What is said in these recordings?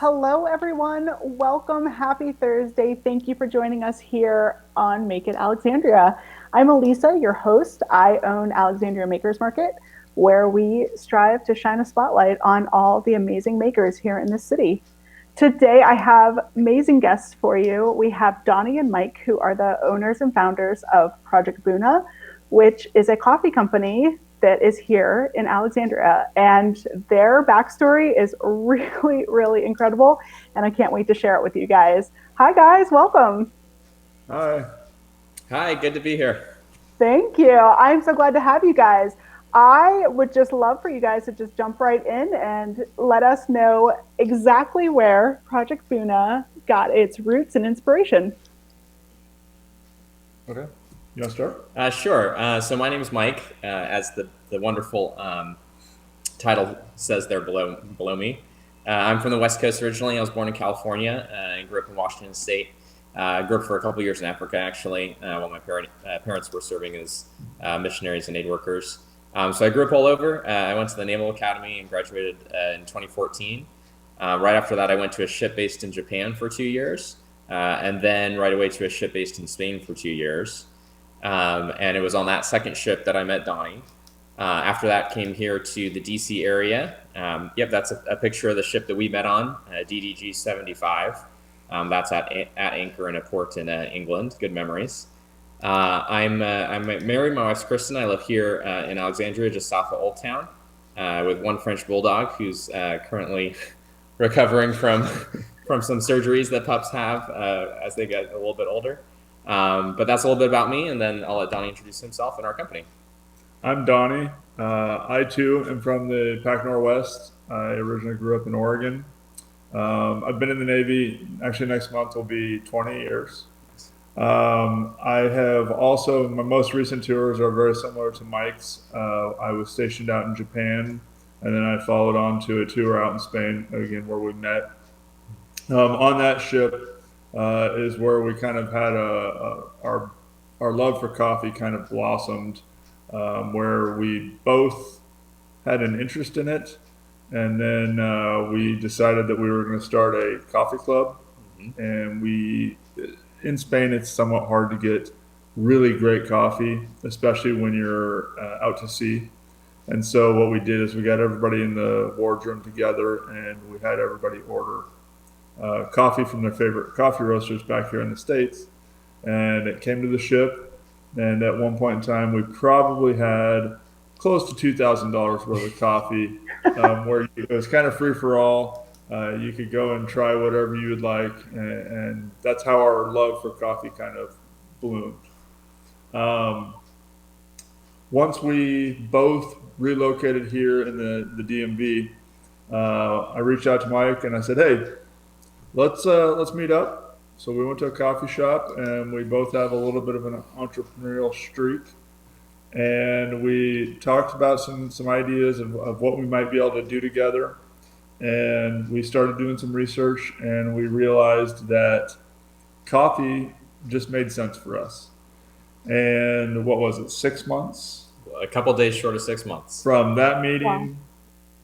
Hello, everyone. Welcome. Happy Thursday. Thank you for joining us here on Make It Alexandria. I'm Alyssa, your host. I own Alexandria Makers Market, where we strive to shine a spotlight on all the amazing makers here in this city. Today, I have amazing guests for you. We have Donny and Mike, who are the owners and founders of Project Buna, which is a coffee company that is here in Alexandria. And their backstory is really, really incredible. And I can't wait to share it with you guys. Hi, guys. Welcome. Hi. Hi, good to be here. Thank you. I'm so glad to have you guys. I would just love for you guys to just jump right in and let us know exactly where Project Buna got its roots and inspiration. Okay. You want to start? Sure. So my name is Mike, as the wonderful title says there below me. I'm from the West Coast originally. I was born in California and grew up in Washington State. Grew up for a couple years in Africa, actually, while my parents were serving as missionaries and aid workers. So I grew up all over. I went to the Naval Academy and graduated in 2014. Right after that, I went to a ship based in Japan for 2 years, and then right away to a ship based in Spain for 2 years. And it was on that second ship that I met Donny. After that, came here to the DC area. Yep, that's a picture of the ship that we met on, DDG 75. That's at anchor in a port in England. Good memories. I'm married. My wife's Kristen. I live here in Alexandria, just south of Old Town, with one French bulldog who's currently recovering from some surgeries that pups have as they get a little bit older. But that's a little bit about me, and then I'll let Donny introduce himself and our company. I'm Donnie. I too am from the Pac Northwest. I originally grew up in Oregon. I've been in the Navy. Actually, next month will be 20 years. I have also, my most recent tours are very similar to Mike's. I was stationed out in Japan, and then I followed on to a tour out in Spain, again, where we met. On that ship is where we kind of had our love for coffee kind of blossomed, where we both had an interest in it, and then we decided that we were going to start a coffee club. Mm-hmm. And in Spain, it's somewhat hard to get really great coffee, especially when you're out to sea. And so what we did is we got everybody in the boardroom together, and we had everybody order coffee from their favorite coffee roasters back here in the States. And it came to the ship. And at one point in time, we probably had close to $2,000 worth of coffee, where it was kind of free for all. You could go and try whatever you would like. And that's how our love for coffee kind of bloomed. Um, Once we both relocated here in the DMV, I reached out to Mike and I said, "Hey, let's meet up." So we went to a coffee shop, and we both have a little bit of an entrepreneurial streak. And we talked about some ideas of what we might be able to do together. And we started doing some research, and we realized that coffee just made sense for us. And what was it, 6 months A couple days short of 6 months. from that Wow. meeting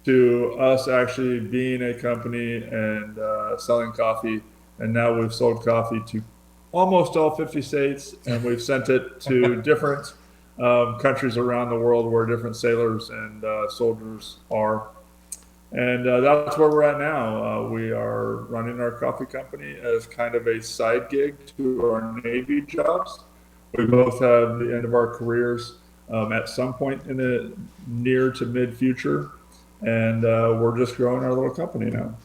to us actually being a company and selling coffee. And now we've sold coffee to almost all 50 states, and we've sent it to different countries around the world where different sailors and soldiers are. And that's where we're at now. We are running our coffee company as kind of a side gig to our Navy jobs. We both have the end of our careers at some point in the near to mid future, and we're just growing our little company now.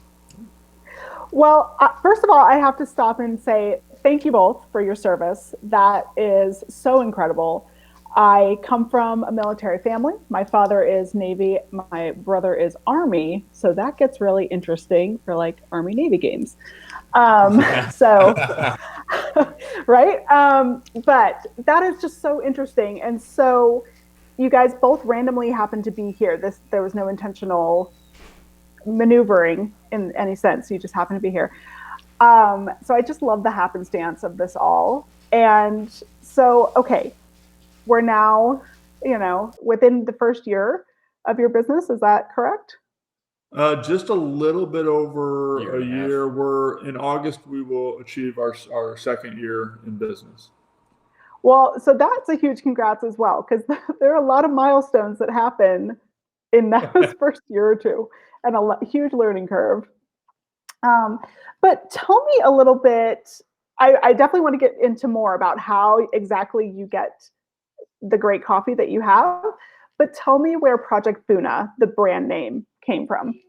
Well, first of all, I have to stop and say thank you both for your service. That is so incredible. I come from a military family. My father is Navy, my brother is Army, so that gets really interesting for like Army Navy games. So, right? But that is just so interesting. And so, you guys both randomly happened to be here. There was no intentional maneuvering in any sense. You just happen to be here. So I just love the happenstance of this all. And so, okay, we're now, within the first year of your business. Is that correct? Just a little bit over Year a and a half. year. We're in August. We will achieve our second year in business. Well, so that's a huge congrats as well, because there are a lot of milestones that happen in those first year or two, and huge learning curve. Um, but tell me a little bit. I definitely want to get into more about how exactly you get the great coffee that you have. But tell me where Project Buna, the brand name, came from.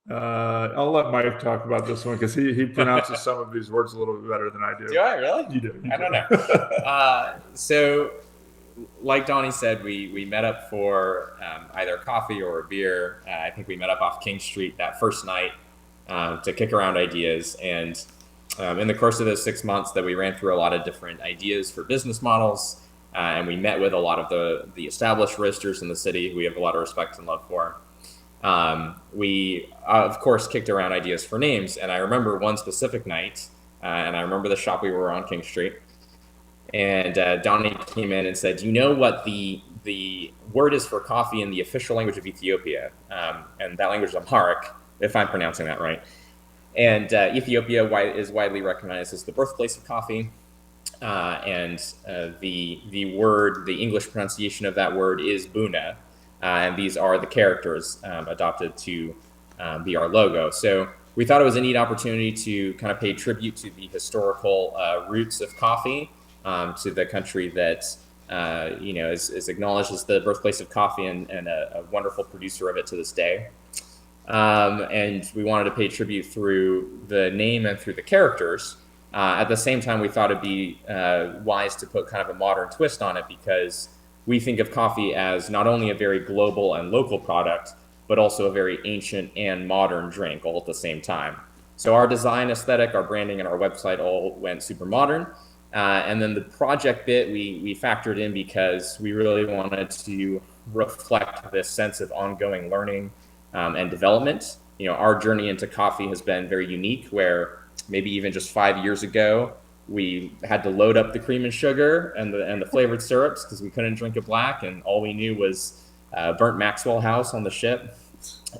I'll let Mike talk about this one because he pronounces some of these words a little bit better than I do. Do I really? You do. I don't know. So, like Donny said, we met up for either coffee or a beer. I think we met up off King Street that first night to kick around ideas. And in the course of those 6 months that we ran through a lot of different ideas for business models, and we met with a lot of the established roasters in the city who we have a lot of respect and love for. We, of course, kicked around ideas for names. And I remember one specific night, and I remember the shop we were on King Street. And Donny came in and said, "Do you know what the word is for coffee in the official language of Ethiopia?" And that language is Amharic, if I'm pronouncing that right. And Ethiopia is widely recognized as the birthplace of coffee. And the word, the English pronunciation of that word is Buna. And these are the characters adopted to be our logo. So we thought it was a neat opportunity to kind of pay tribute to the historical roots of coffee, to the country that is acknowledged as the birthplace of coffee and a wonderful producer of it to this day. And we wanted to pay tribute through the name and through the characters. At the same time, we thought it'd be wise to put kind of a modern twist on it, because we think of coffee as not only a very global and local product, but also a very ancient and modern drink all at the same time. So our design aesthetic, our branding, and our website all went super modern. And then the project bit we factored in because we really wanted to reflect this sense of ongoing learning and development. Our journey into coffee has been very unique, where maybe even just 5 years ago, we had to load up the cream and sugar and the flavored syrups because we couldn't drink it black, and all we knew was burnt Maxwell House on the ship.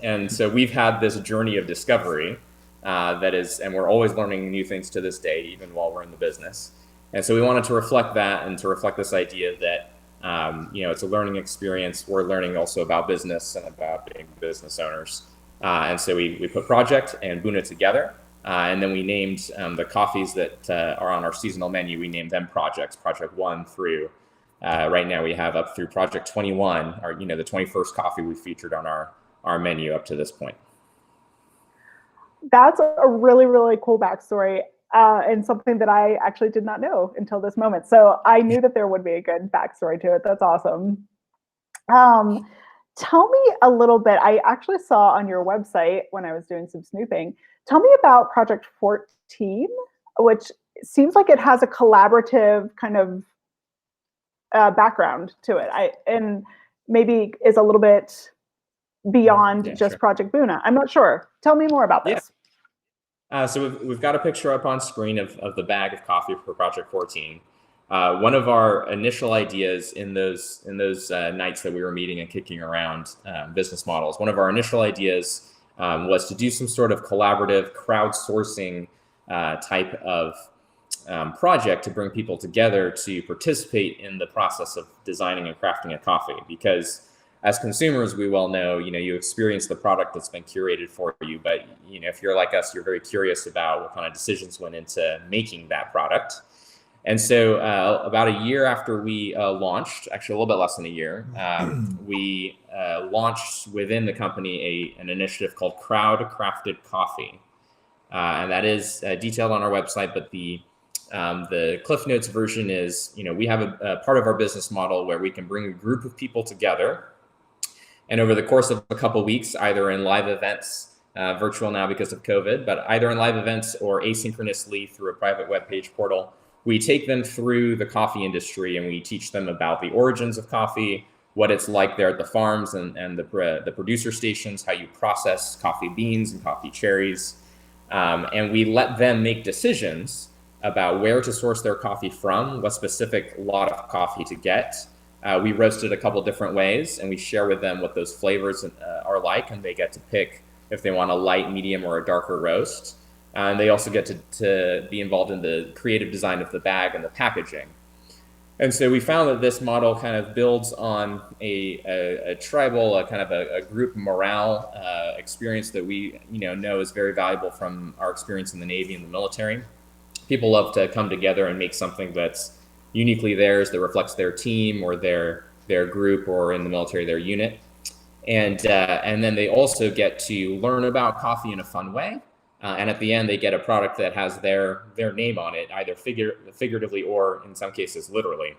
And so we've had this journey of discovery and we're always learning new things to this day, even while we're in the business. And so we wanted to reflect that and to reflect this idea that it's a learning experience. We're learning also about business and about being business owners. And so we put Project and Buna together. And then we named the coffees that are on our seasonal menu. We named them projects, Project 1 through, right now we have up through Project 21, the 21st coffee we featured on our menu up to this point. That's a really, really cool backstory, and something that I actually did not know until this moment. So I knew that there would be a good backstory to it. That's awesome. Tell me a little bit. I actually saw on your website when I was doing some snooping. Tell me about Project 14, which seems like it has a collaborative kind of background to it. And maybe is a little bit beyond just sure. Project Buna. I'm not sure. Tell me more about this. Yeah. So we've got a picture up on screen of the bag of coffee for Project 14. One of our initial ideas in those nights that we were meeting and kicking around business models, one of our initial ideas was to do some sort of collaborative crowdsourcing type of project to bring people together to participate in the process of designing and crafting a coffee. Because as consumers, we well know, you experience the product that's been curated for you, but if you're like us, you're very curious about what kind of decisions went into making that product. And so about a year after we launched, actually a little bit less than a year, we launched within the company an initiative called Crowd Crafted Coffee. And that is detailed on our website, but the Cliff Notes version is, we have a part of our business model where we can bring a group of people together. And over the course of a couple of weeks, either in live events, virtual now because of COVID, but either in live events or asynchronously through a private webpage portal, we take them through the coffee industry and we teach them about the origins of coffee, what it's like there at the farms and the producer stations, how you process coffee beans and coffee cherries. And we let them make decisions about where to source their coffee from, what specific lot of coffee to get, we roast it a couple different ways, and we share with them what those flavors are like, and they get to pick if they want a light, medium, or a darker roast. And they also get to be involved in the creative design of the bag and the packaging. And so we found that this model kind of builds on a tribal, a kind of a group morale experience that we know is very valuable from our experience in the Navy and the military. People love to come together and make something that's uniquely theirs, that reflects their team or their group, or in the military, their unit. And then they also get to learn about coffee in a fun way. And at the end, they get a product that has their name on it, either figuratively or in some cases literally.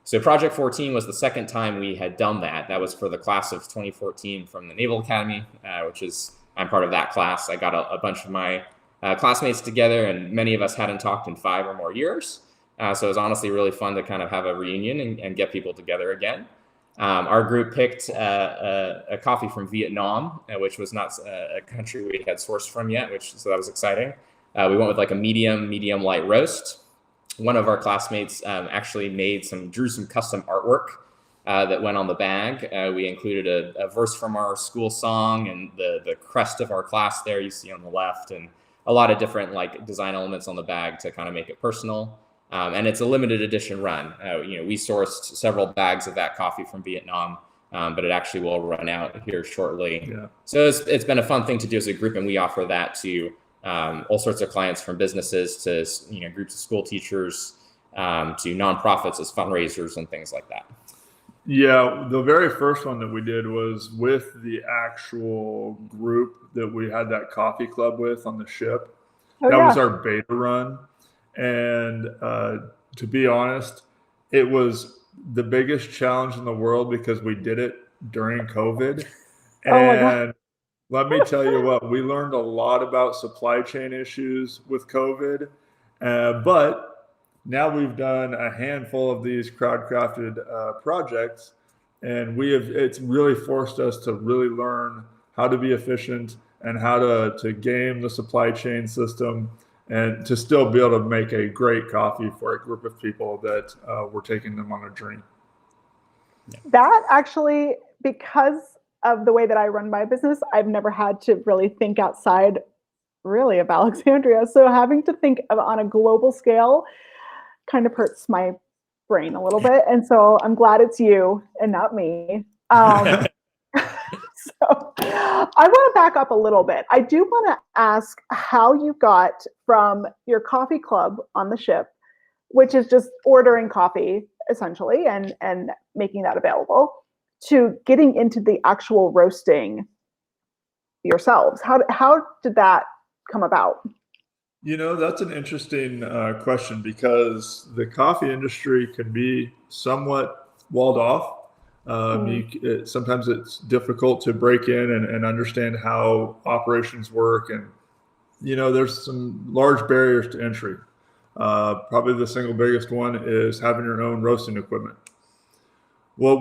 So Project 14 was the second time we had done that. That was for the class of 2014 from the Naval Academy, I'm part of that class. I got a bunch of my classmates together, and many of us hadn't talked in 5 or more years. So it was honestly really fun to kind of have a reunion and get people together again. Our group picked a coffee from Vietnam, which was not a country we had sourced from yet, so that was exciting. We went with like a medium light roast. One of our classmates actually drew some custom artwork that went on the bag. We included a verse from our school song and the crest of our class there you see on the left, and a lot of different like design elements on the bag to kind of make it personal. And it's a limited edition run. We sourced several bags of that coffee from Vietnam, but it actually will run out here shortly. Yeah. So it's been a fun thing to do as a group, and we offer that to all sorts of clients, from businesses to groups of school teachers, to nonprofits as fundraisers and things like that. Yeah, the very first one that we did was with the actual group that we had that coffee club with on the ship. That was our beta run. And to be honest, it was the biggest challenge in the world because we did it during COVID. And let me tell you what, we learned a lot about supply chain issues with COVID. But now we've done a handful of these crowd-crafted projects, and it's really forced us to really learn how to be efficient and how to game the supply chain system, and to still be able to make a great coffee for a group of people that we're taking them on a journey. That actually, because of the way that I run my business, I've never had to really think outside really of Alexandria. So having to think on a global scale kind of hurts my brain a little bit. And so I'm glad it's you and not me. So I want to back up a little bit. I do want to ask how you got from your coffee club on the ship, which is just ordering coffee essentially and making that available, to getting into the actual roasting yourselves. How did that come about? That's an interesting question, because the coffee industry can be somewhat walled off. Sometimes it's difficult to break in and understand how operations work. And, there's some large barriers to entry. Probably the single biggest one is having your own roasting equipment. Well,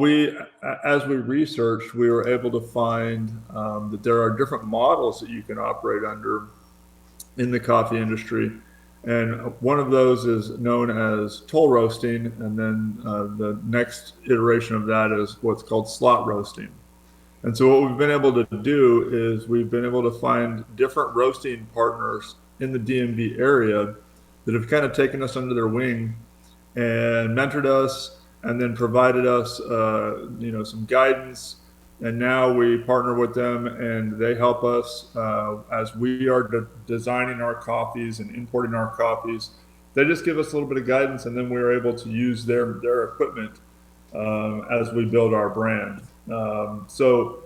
as we researched, we were able to find that there are different models that you can operate under in the coffee industry. And one of those is known as toll roasting. And then the next iteration of that is what's called slot roasting. And so what we've been able to do is we've been able to find different roasting partners in the DMV area that have kind of taken us under their wing and mentored us, and then provided us, some guidance. And now we partner with them, and they help us as we are designing our coffees and importing our coffees. They just give us a little bit of guidance, and then we're able to use their equipment as we build our brand. So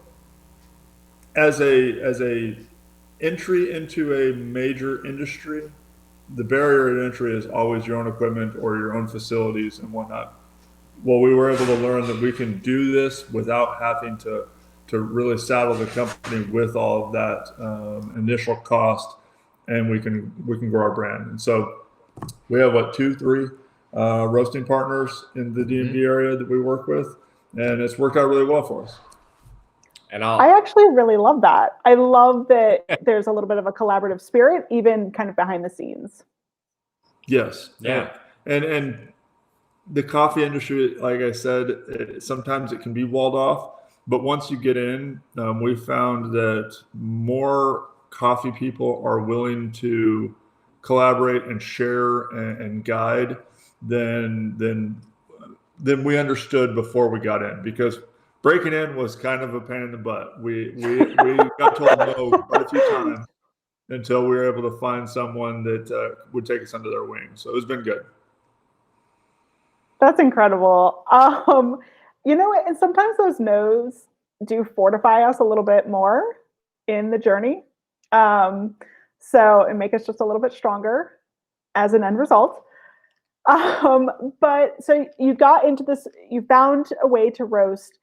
as a entry into a major industry, the barrier to entry is always your own equipment or your own facilities and whatnot. Well, we were able to learn that we can do this without having to really saddle the company with all of that initial cost, and we can grow our brand. And so we have 2-3 roasting partners in the DMV area that we work with, and it's worked out really well for us. And I actually really love that. I love that there's a little bit of a collaborative spirit, even kind of behind the scenes. Yes. Yeah. And the coffee industry, like I said, sometimes it can be walled off. But once you get in, we found that more coffee people are willing to collaborate and share and guide than than than we understood before we got in. Because breaking in was kind of a pain in the butt. We got told no quite a few times until we were able to find someone that would take us under their wing. So it's been good. That's incredible. And sometimes those no's do fortify us a little bit more in the journey. Um, so and make us just a little bit stronger as an end result. But so you got into this, you found a way to roast.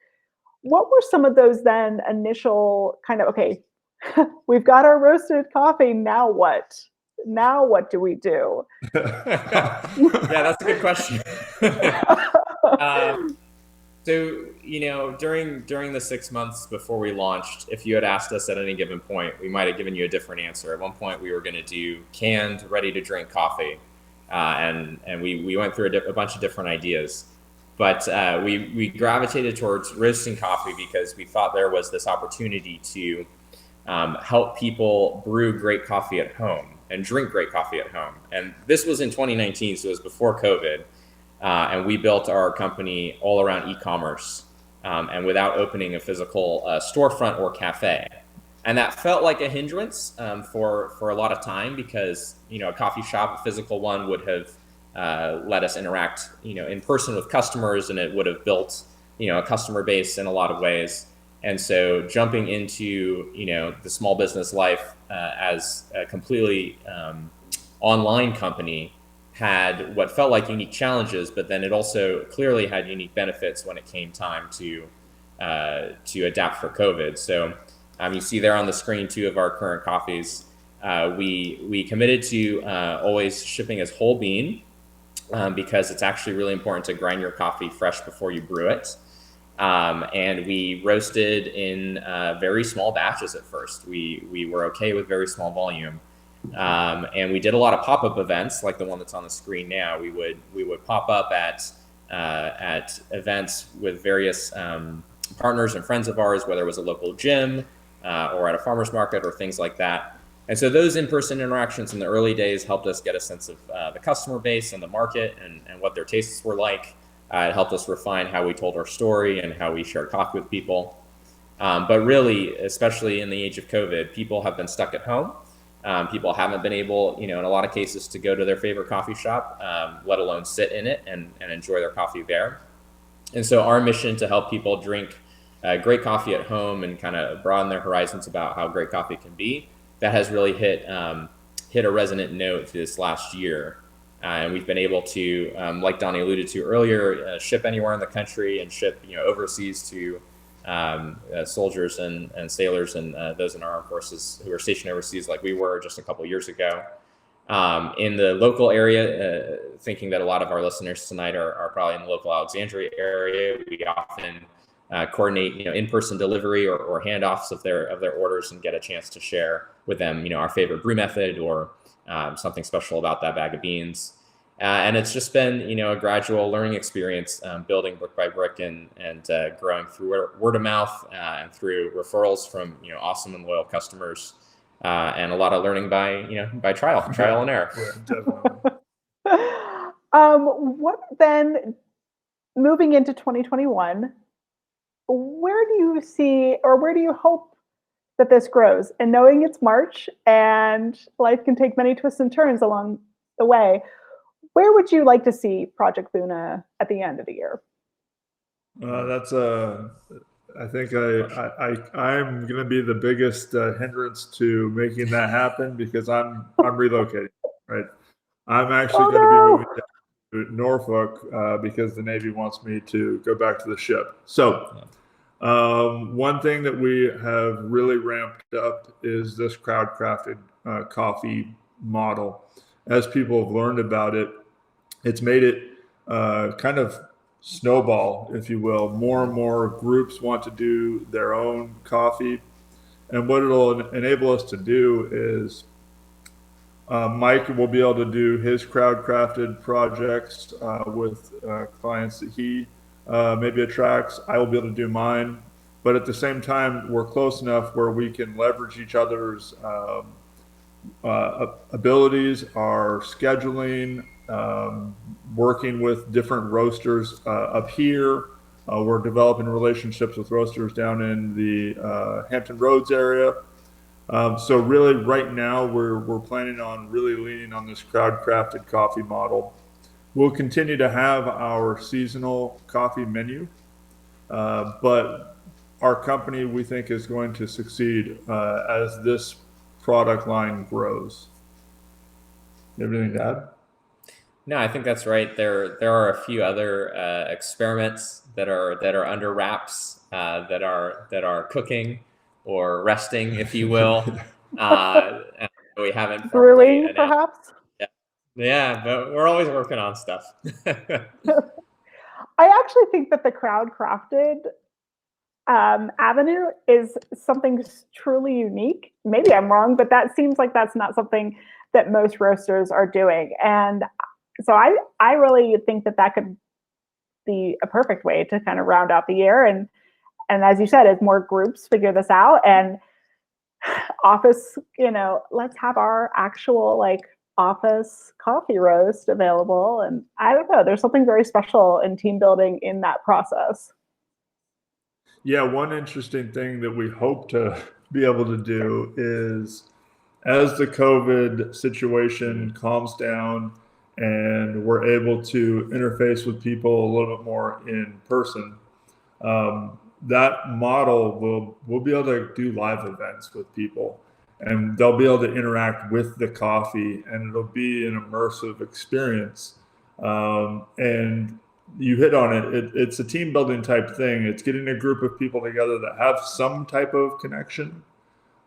What were some of those then initial kind of, okay, we've got our roasted coffee. Now what? Now what do we do? Yeah, that's a good question. So during the 6 months before we launched, if you had asked us at any given point, we might have given you a different answer. At one point, we were going to do canned, ready-to-drink coffee, and we went through a bunch of different ideas. But we gravitated towards roasting coffee because we thought there was this opportunity to help people brew great coffee at home and drink great coffee at home. And this was in 2019, so it was before COVID. And we built our company all around e-commerce and without opening a physical storefront or cafe. And that felt like a hindrance for a lot of time because, a coffee shop, a physical one, would have let us interact, in person with customers, and it would have built, a customer base in a lot of ways. And so jumping into, the small business life as a completely online company had what felt like unique challenges, but then it also clearly had unique benefits when it came time to adapt for COVID. So you see there on the screen 2 of our current coffees. We committed to always shipping as whole bean because it's actually really important to grind your coffee fresh before you brew it. And we roasted in very small batches at first. We were okay with very small volume. And we did a lot of pop-up events like the one that's on the screen now. We would pop up at events with various partners and friends of ours, whether it was a local gym or at a farmer's market or things like that. And so those in-person interactions in the early days helped us get a sense of the customer base and the market and what their tastes were like. It helped us refine how we told our story and how we shared coffee with people. But really, especially in the age of COVID, people have been stuck at home. People haven't been able, in a lot of cases, to go to their favorite coffee shop, let alone sit in it and enjoy their coffee there. And so our mission to help people drink great coffee at home and kind of broaden their horizons about how great coffee can be, that has really hit a resonant note this last year. And we've been able to, like Donny alluded to earlier, ship anywhere in the country and ship overseas to soldiers and sailors and those in our armed forces who are stationed overseas like we were just a couple years ago. In the local area, thinking that a lot of our listeners tonight are probably in the local Alexandria area, we often coordinate in-person delivery or handoffs of their orders and get a chance to share with them our favorite brew method or something special about that bag of beans. And it's just been a gradual learning experience, building brick by brick and growing through word of mouth and through referrals from awesome and loyal customers, and a lot of learning by trial and error. Yeah, definitely. What then, moving into 2021, where do you see or where do you hope that this grows? And knowing it's March and life can take many twists and turns along the way, where would you like to see Project Buna at the end of the year? I think I'm going to be the biggest hindrance to making that happen because I'm relocating, right? I'm actually going to be moving down to Norfolk because the Navy wants me to go back to the ship. So one thing that we have really ramped up is this crowd crafted coffee model. As people have learned about it, it's made it kind of snowball, if you will. More and more groups want to do their own coffee. And what it'll enable us to do is Mike will be able to do his crowd crafted projects with clients that he maybe attracts. I will be able to do mine. But at the same time, we're close enough where we can leverage each other's abilities, our scheduling, working with different roasters up here. We're developing relationships with roasters down in the Hampton Roads area. So really, right now, we're planning on really leaning on this crowd crafted coffee model. We'll continue to have our seasonal coffee menu, but our company we think is going to succeed as this product line grows. You have anything to add? No, I think that's right. There are a few other experiments that are under wraps, that are cooking or resting, if you will. And we haven't formally Brewing, announced. perhaps. Yeah, yeah, but we're always working on stuff. I actually think that the crowd crafted avenue is something truly unique. Maybe I'm wrong, but that seems like that's not something that most roasters are doing. And so I really think that that could be a perfect way to kind of round out the year. And as you said, as more groups figure this out and office, let's have our actual like office coffee roast available. And I don't know, there's something very special in team building in that process. Yeah, one interesting thing that we hope to be able to do is as the COVID situation calms down and we're able to interface with people a little bit more in person, that model will be able to do live events with people, and they'll be able to interact with the coffee, and it'll be an immersive experience. And you hit on it. It's a team building type thing. It's getting a group of people together that have some type of connection,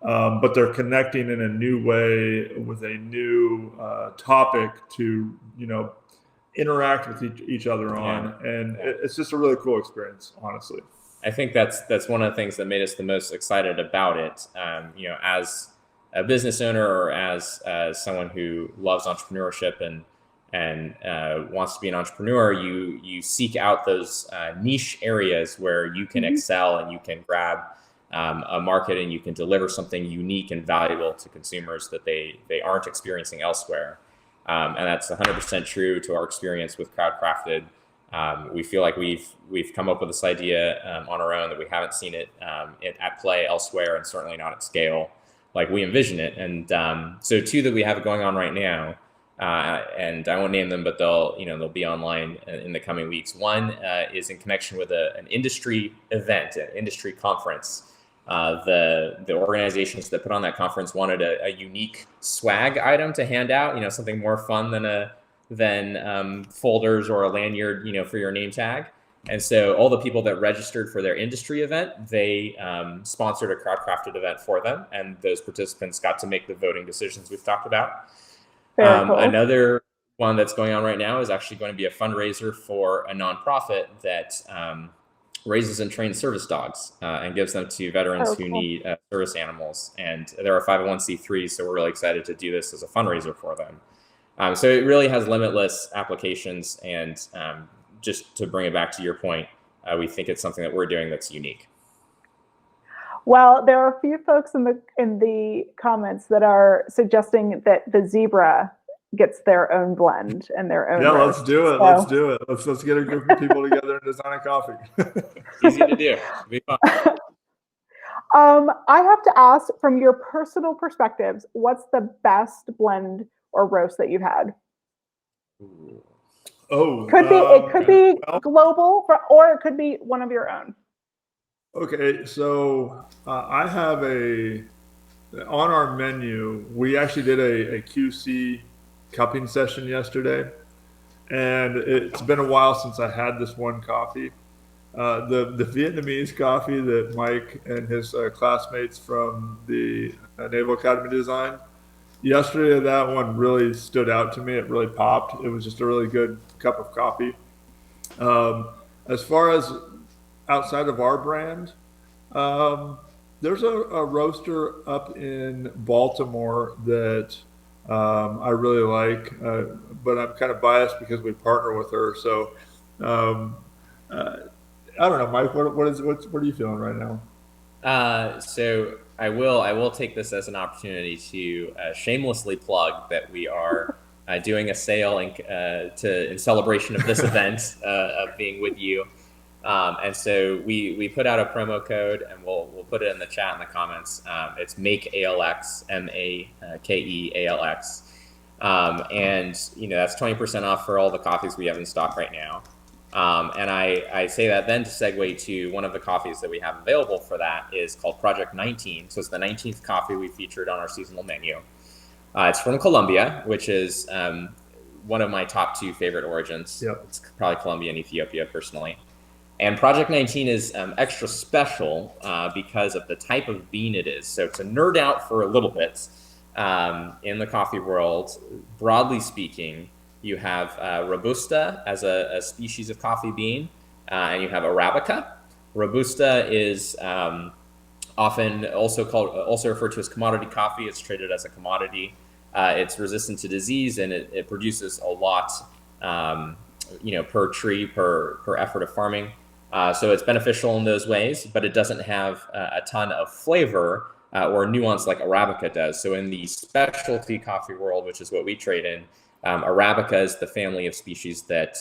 but they're connecting in a new way with a new topic to interact with each other on, and it's just a really cool experience, honestly. I think that's one of the things that made us the most excited about it. As a business owner or as someone who loves entrepreneurship and wants to be an entrepreneur, you seek out those niche areas where you can excel and you can grab a market and you can deliver something unique and valuable to consumers that they aren't experiencing elsewhere. And that's 100% true to our experience with Crowdcrafted. We feel like we've come up with this idea on our own, that we haven't seen it at play elsewhere, and certainly not at scale like we envision it. And so two that we have going on right now, and I won't name them, but they'll be online in the coming weeks. One is in connection with an industry event, an industry conference. The organizations that put on that conference wanted a unique swag item to hand out, something more fun than folders or a lanyard, for your name tag. And so all the people that registered for their industry event, they sponsored a Crowdcrafted event for them, and those participants got to make the voting decisions we've talked about. Very cool. Another one that's going on right now is actually going to be a fundraiser for a nonprofit that raises and trains service dogs and gives them to veterans who need service animals. And they're a 501c3, so we're really excited to do this as a fundraiser for them. So it really has limitless applications, and just to bring it back to your point, we think it's something that we're doing that's unique. Well, there are a few folks in the comments that are suggesting that the zebra gets their own blend and their own. Yeah, roast. let's do it. So, let's do it. Let's get a group of people together and design a coffee. Easy to do. It'll be fun. I have to ask, from your personal perspectives, what's the best blend or roast that you've had? Oh, it could be global, or it could be one of your own. Okay, so I have on our menu, we actually did a QC cupping session yesterday, and it's been a while since I had this one coffee. The Vietnamese coffee that Mike and his classmates from the Naval Academy designed. Yesterday, that one really stood out to me. It really popped. It was just a really good cup of coffee. As far as outside of our brand, there's a roaster up in Baltimore that I really like, but I'm kind of biased because we partner with her. So um, uh, I don't know, Mike. What are you feeling right now? So I will take this as an opportunity to shamelessly plug that we are doing a sale in celebration of this event of being with you. And so we put out a promo code, and we'll put it in the chat in the comments. It's Make ALX, MAKEALX, and that's 20% off for all the coffees we have in stock right now. And I say that then to segue to one of the coffees that we have available for that is called Project 19. So it's the 19th coffee we featured on our seasonal menu. It's from Colombia, which is one of my top two favorite origins. Yep. It's probably Colombia and Ethiopia personally. And Project 19 is extra special because of the type of bean it is. So to nerd out for a little bit, in the coffee world, broadly speaking, you have Robusta as a species of coffee bean, and you have Arabica. Robusta is often also referred to as commodity coffee. It's traded as a commodity. It's resistant to disease, and it produces a lot, per tree, per effort of farming. So it's beneficial in those ways, but it doesn't have a ton of flavor or nuance like Arabica does. So in the specialty coffee world, which is what we trade in, Arabica is the family of species that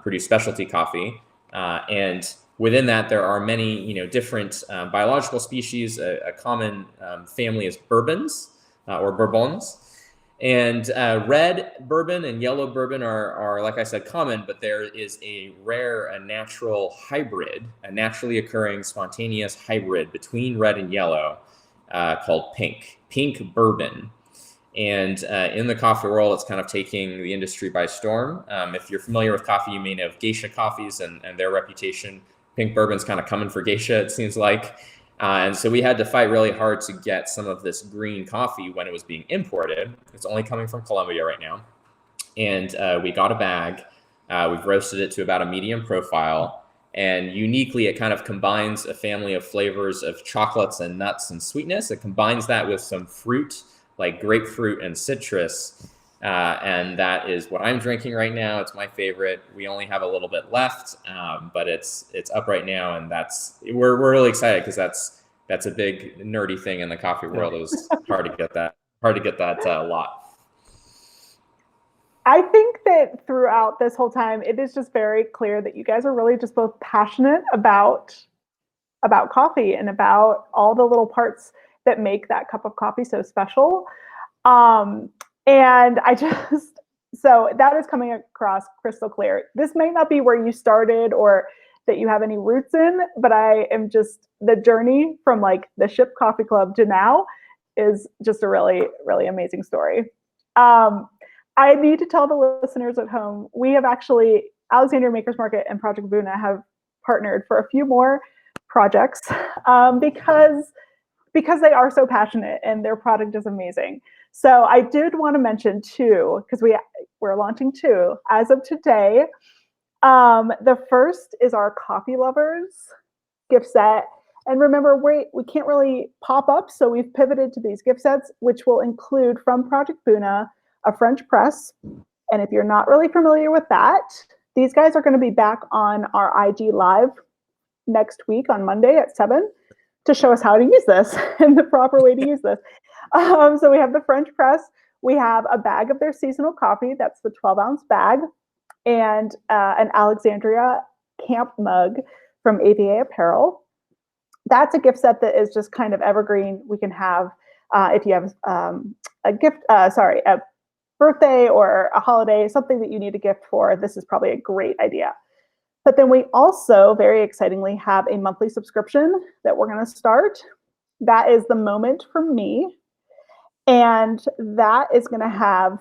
produce specialty coffee. And within that, there are many different biological species. A common family is bourbons or bourbons. And red bourbon and yellow bourbon are, like I said, common, but there is a rare, a natural hybrid, a naturally occurring spontaneous hybrid between red and yellow called pink bourbon. And in the coffee world, it's kind of taking the industry by storm. If you're familiar with coffee, you may know of geisha coffees and their reputation. Pink bourbon's kind of coming for geisha, it seems like. And so we had to fight really hard to get some of this green coffee when it was being imported. It's only coming from Colombia right now. And we got a bag. We've roasted it to about a medium profile. And uniquely, it kind of combines a family of flavors of chocolates and nuts and sweetness. It combines that with some fruit, like grapefruit and citrus. And that is what I'm drinking right now. It's my favorite. We only have a little bit left, but it's up right now, and we're really excited because that's a big nerdy thing in the coffee world. It was hard to get that lot. I think that throughout this whole time, it is just very clear that you guys are really just both passionate about coffee and about all the little parts that make that cup of coffee so special. And so that is coming across crystal clear. This may not be where you started or that you have any roots in, but I am just, the journey from like the Ship Coffee Club to now is just a really, really amazing story. I need to tell the listeners at home, we have actually, Alexandria Makers Market and Project Buna have partnered for a few more projects because they are so passionate and their product is amazing. So I did want to mention two, because we're launching two as of today. The first is our Coffee Lovers gift set. And remember, we can't really pop up, so we've pivoted to these gift sets, which will include from Project Buna a French press. And if you're not really familiar with that, these guys are going to be back on our IG Live next week on Monday at 7 to show us how to use this and the proper way to use this. So we have the French press. We have a bag of their seasonal coffee. That's the 12-ounce bag. And an Alexandria camp mug from AVA Apparel. That's a gift set that is just kind of evergreen. We can have, if you have a birthday or a holiday, something that you need a gift for, this is probably a great idea. But then we also, very excitingly, have a monthly subscription that we're going to start. That is the Moment for Me. And that is going to have,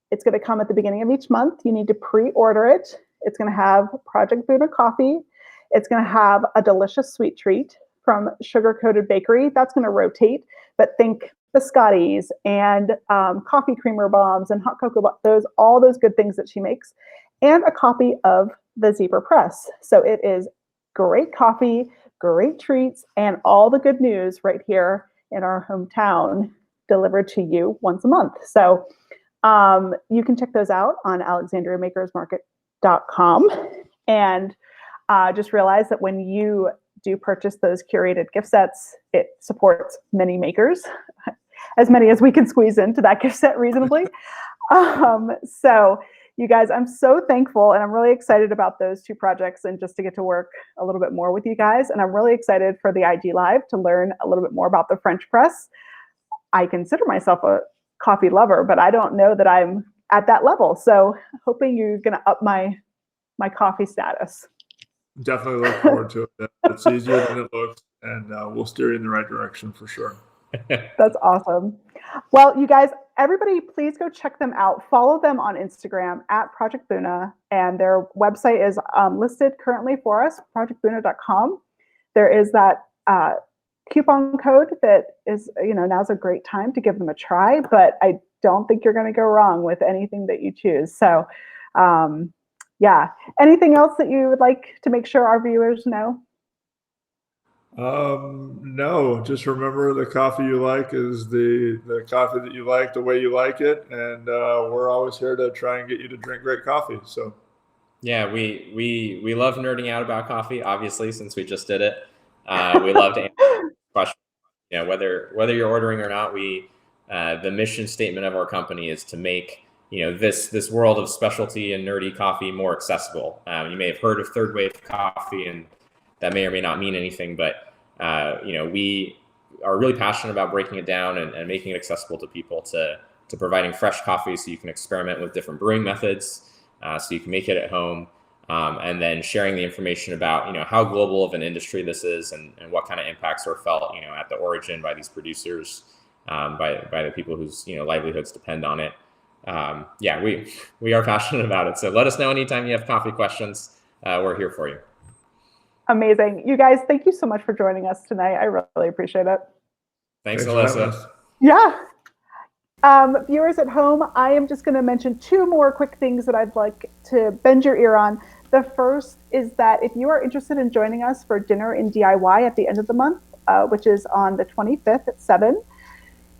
it's going to come at the beginning of each month. You need to pre-order it. It's going to have Project Buna coffee. It's going to have a delicious sweet treat from Sugar Coated Bakery. That's going to rotate, but think biscottis and coffee creamer bombs and hot cocoa bombs, all those good things that she makes, and a copy of the Zebra Press. So it is great coffee, great treats, and all the good news right here in our hometown. delivered to you once a month. So you can check those out on alexandriamakersmarket.com. And just realize that when you do purchase those curated gift sets, it supports many makers, as many as we can squeeze into that gift set reasonably. So you guys, I'm so thankful, and I'm really excited about those two projects and just to get to work a little bit more with you guys. And I'm really excited for the IG Live to learn a little bit more about the French press. I consider myself a coffee lover, but I don't know that I'm at that level. So hoping you're going to up my coffee status. Definitely look forward to it. It's easier than it looks, and we'll steer you in the right direction for sure. That's awesome. Well, you guys, everybody, please go check them out. Follow them on Instagram at Project Buna, and their website is listed currently for us, projectbuna.com. There is that coupon code that is, now's a great time to give them a try, but I don't think you're going to go wrong with anything that you choose. So, yeah. Anything else that you would like to make sure our viewers know? No, just remember the coffee you like is the coffee that you like, the way you like it. And we're always here to try and get you to drink great coffee. So yeah, we love nerding out about coffee, obviously, since we just did it. We love to answer questions. Whether you're ordering or not, the mission statement of our company is to make this world of specialty and nerdy coffee more accessible. You may have heard of third wave coffee, and that may or may not mean anything, but we are really passionate about breaking it down and making it accessible to people, to providing fresh coffee so you can experiment with different brewing methods, so you can make it at home, and then sharing the information about how global of an industry this is and what kind of impacts are felt at the origin by these producers, by the people whose livelihoods depend on it. We are passionate about it. So let us know anytime you have coffee questions. We're here for you. Amazing. You guys, thank you so much for joining us tonight. I really appreciate it. Thanks Alyssa. Yeah. Viewers at home, I am just going to mention two more quick things that I'd like to bend your ear on. The first is that if you are interested in joining us for dinner in DIY at the end of the month, which is on the 25th at 7,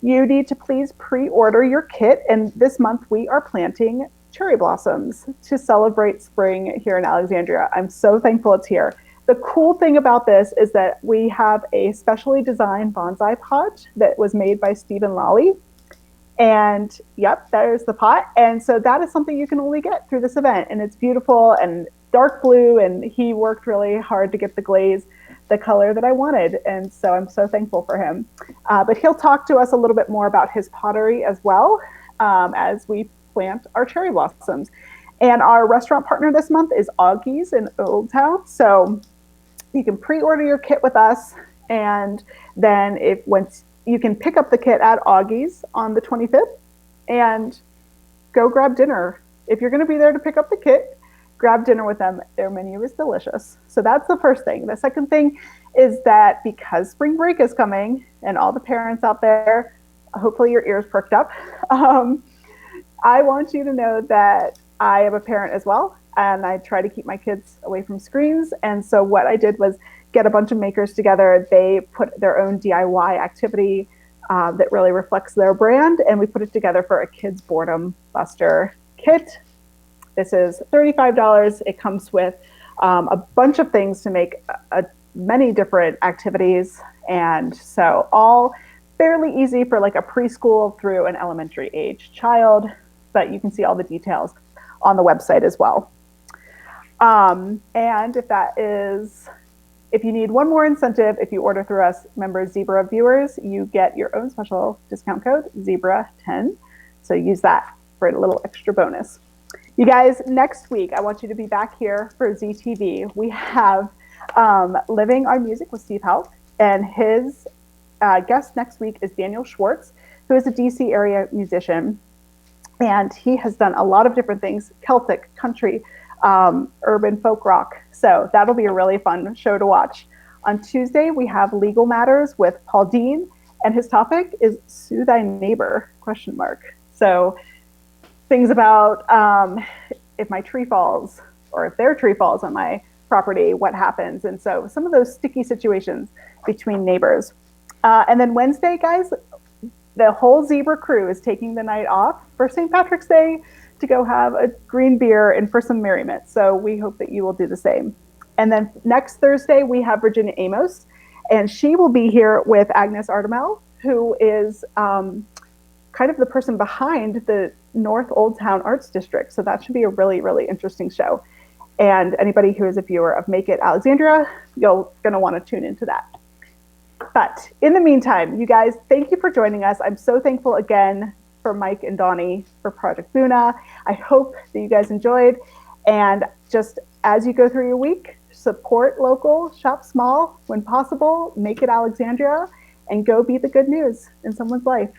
you need to please pre-order your kit. And this month we are planting cherry blossoms to celebrate spring here in Alexandria. I'm so thankful it's here. The cool thing about this is that we have a specially designed bonsai pot that was made by Stephen Lally. And yep, there's the pot. And so that is something you can only get through this event. And it's beautiful and dark blue. And he worked really hard to get the glaze the color that I wanted. And so I'm so thankful for him. But he'll talk to us a little bit more about his pottery as well, as we plant our cherry blossoms. And our restaurant partner this month is Augie's in Old Town. So you can pre-order your kit with us, and then once you can pick up the kit at Augie's on the 25th and go grab dinner. If you're going to be there to pick up the kit, grab dinner with them. Their menu is delicious. So that's the first thing. The second thing is that because spring break is coming and all the parents out there, hopefully your ears perked up. I want you to know that I am a parent as well, and I try to keep my kids away from screens. And so what I did was get a bunch of makers together. They put their own DIY activity that really reflects their brand, and we put it together for a kids Boredom Buster kit. This is $35. It comes with a bunch of things to make many different activities, and so all fairly easy for like a preschool through an elementary age child, but you can see all the details on the website as well. And if you need one more incentive, if you order through us, member Zebra viewers, you get your own special discount code, Zebra10. So use that for a little extra bonus. You guys, next week, I want you to be back here for ZTV. We have Living Our Music with Steve Help, and his guest next week is Daniel Schwartz, who is a DC area musician. And he has done a lot of different things, Celtic, country, urban folk rock. So that'll be a really fun show to watch. On Tuesday, we have Legal Matters with Paul Dean, and his topic is Sue Thy Neighbor, ? So things about if my tree falls or if their tree falls on my property, what happens? And so some of those sticky situations between neighbors. And then Wednesday, guys, the whole Zebra crew is taking the night off for St. Patrick's Day to go have a green beer and for some merriment. So we hope that you will do the same. And then next Thursday, we have Virginia Amos, and she will be here with Agnes Artemel, who is kind of the person behind the North Old Town Arts District. So that should be a really, really interesting show. And anybody who is a viewer of Make It Alexandria, you're going to want to tune into that. But in the meantime, you guys, thank you for joining us. I'm so thankful again for Mike and Donny for Project Buna. I hope that you guys enjoyed. And just as you go through your week, support local, shop small when possible, make it Alexandria, and go be the good news in someone's life.